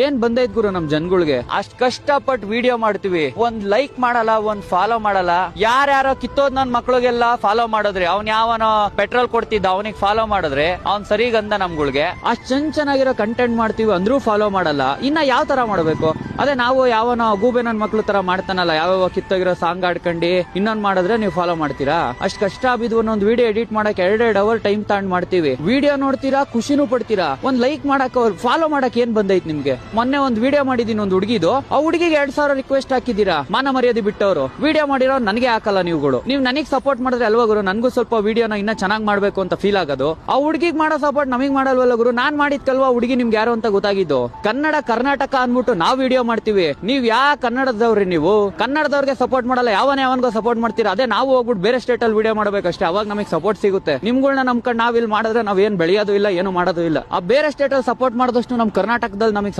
ಏನ್ ಬಂದೈತ್ ಗುರು ನಮ್ ಜನಗಳಿಗೆ ಅಷ್ಟ್ ಕಷ್ಟಪಟ್ಟು ವಿಡಿಯೋ ಮಾಡ್ತೀವಿ, ಒಂದ್ ಲೈಕ್ ಮಾಡಲ್ಲ, ಒಂದ್ ಫಾಲೋ ಮಾಡಲ್ಲ. ಯಾರ್ಯಾರೋ ಕಿತ್ತೋದ್ ನನ್ ಮಕ್ಳಿಗೆಲ್ಲ ಫಾಲೋ ಮಾಡಿದ್ರೆ, ಅವ್ನ್ ಯಾವನೋ ಪೆಟ್ರೋಲ್ ಕೊಡ್ತಿದ್ದ ಅವನಿಗೆ ಫಾಲೋ ಮಾಡಿದ್ರೆ ಅವ್ನ್ ಸರಿಗಂದ ನಮ್ಗಳಿಗೆ. ಅಷ್ಟ್ ಚೆನ್ನಾಗಿರೋ ಕಂಟೆಂಟ್ ಮಾಡ್ತೀವಿ ಅಂದ್ರೂ ಫಾಲೋ ಮಾಡಲ್ಲ. ಇನ್ನ ಯಾವ ತರ ಮಾಡ್ಬೇಕು? ಅದೇ ನಾವು ಯಾವನೋ ಗೂಬೆ ನನ್ ಮಕ್ಳು ತರ ಮಾಡ್ತಾನಲ್ಲ, ಯಾವ ಕಿತ್ತೋಗಿರೋ ಸಾಂಗ್ ಆಡ್ಕೊಂಡಿ ಇನ್ನೊಂದ್ ಮಾಡಿದ್ರೆ ನೀವು ಫಾಲೋ ಮಾಡ್ತೀರಾ? ಅಷ್ಟ್ ಕಷ್ಟ ಬಿದ್ದು ಒಂದೊಂದ್ ವಿಡಿಯೋ ಎಡಿಟ್ ಮಾಡಕ್ 2.5 ಅವರ್ ಟೈಮ್ ತಗೊಂಡ್ ಮಾಡ್ತೀವಿ. ವಿಡಿಯೋ ನೋಡ್ತೀರಾ, ಖುಷಿನೂ ಪಡ್ತೀರಾ. ಒಂದ್ ಲೈಕ್ ಮಾಡಕ್, ಫಾಲೋ ಮಾಡಕ್ ಏನ್ ಬಂದೈತ್ ನಿಮ್ಗೆ? ಮೊನ್ನೆ ಒಂದ್ ವಿಡಿಯೋ ಮಾಡಿದೀನಿ ಒಂದ್ ಹುಡುಗಿದು, ಆ ಹುಡುಗಿಗೆ 2,000 ರಿಕ್ವೆಸ್ಟ್ ಹಾಕಿದೀರಾ. ಮಾನ ಮರ್ಯಾದೆ ಬಿಟ್ಟವರು ವಿಡಿಯೋ ಮಾಡಿರೋ ನನಗೆ ಹಾಕಲ್ಲ ನೀವುಗಳು. ನೀವು ನನಗ್ ಸಪೋರ್ಟ್ ಮಾಡಿದ್ರೆ ಅಲ್ವಾ ಗುರು ನನ್ಗೂ ಸ್ವಲ್ಪ ವಿಡಿಯೋನ ಇನ್ನ ಚೆನ್ನಾಗ್ ಮಾಡ್ಬೇಕು ಅಂತ ಫೀಲ್ ಆಗೋದು. ಆ ಹುಡುಗಿಗೆ ಮಾಡೋ ಸಪೋರ್ಟ್ ನಮಗ್ ಮಾಡಲ್ವಲ್ಲ ಗುರು. ನಾನ್ ಮಾಡಿದ್ಕಲ್ವಾ ಹುಡುಗಿ ನಿಮ್ಗೆ ಯಾರು ಅಂತ ಗೊತ್ತಾಗಿದ್ದು. ಕನ್ನಡ ಕರ್ನಾಟಕ ಅನ್ಬಿಟ್ಟು ನಾವ್ ವಿಡಿಯೋ ಮಾಡ್ತೀವಿ. ನೀವ್ ಕನ್ನಡದವ್ರಿ? ನೀವು ಕನ್ನಡದವ್ರಿಗೆ ಸಪೋರ್ಟ್ ಮಾಡಲ್ಲ, ಯಾವನ್ಗೋ ಸಪೋರ್ಟ್ ಮಾಡ್ತೀರಾ. ಅದೇ ನಾವು ಹೋಗ್ಬಿಟ್ಟು ಬೇರೆ ಸ್ಟೇಟ್ ಅಲ್ಲಿ ವಿಡಿಯೋ ಮಾಡ್ಬೇಕಷ್ಟೇ, ಅವಾಗ ನಮಗೆ ಸಪೋರ್ಟ್ ಸಿಗುತ್ತೆ. ನಿಮ್ಗಳನ್ನ ನಮ್ಕೊಂಡು ನಾವ್ ಇಲ್ಲಿ ಮಾಡಿದ್ರೆ ನಾವ್ ಏನ್ ಬೆಳೆಯೋದು ಇಲ್ಲ, ಏನು ಮಾಡೋದು ಇಲ್ಲ. ಆ ಬೇರೆ ಸ್ಟೇಟ್ ಅಲ್ಲಿ ಸಪೋರ್ಟ್ ಮಾಡಿದಷ್ಟು ನಮ್ ಕರ್ನಾಟಕದಲ್ಲಿ ನಮಗೆ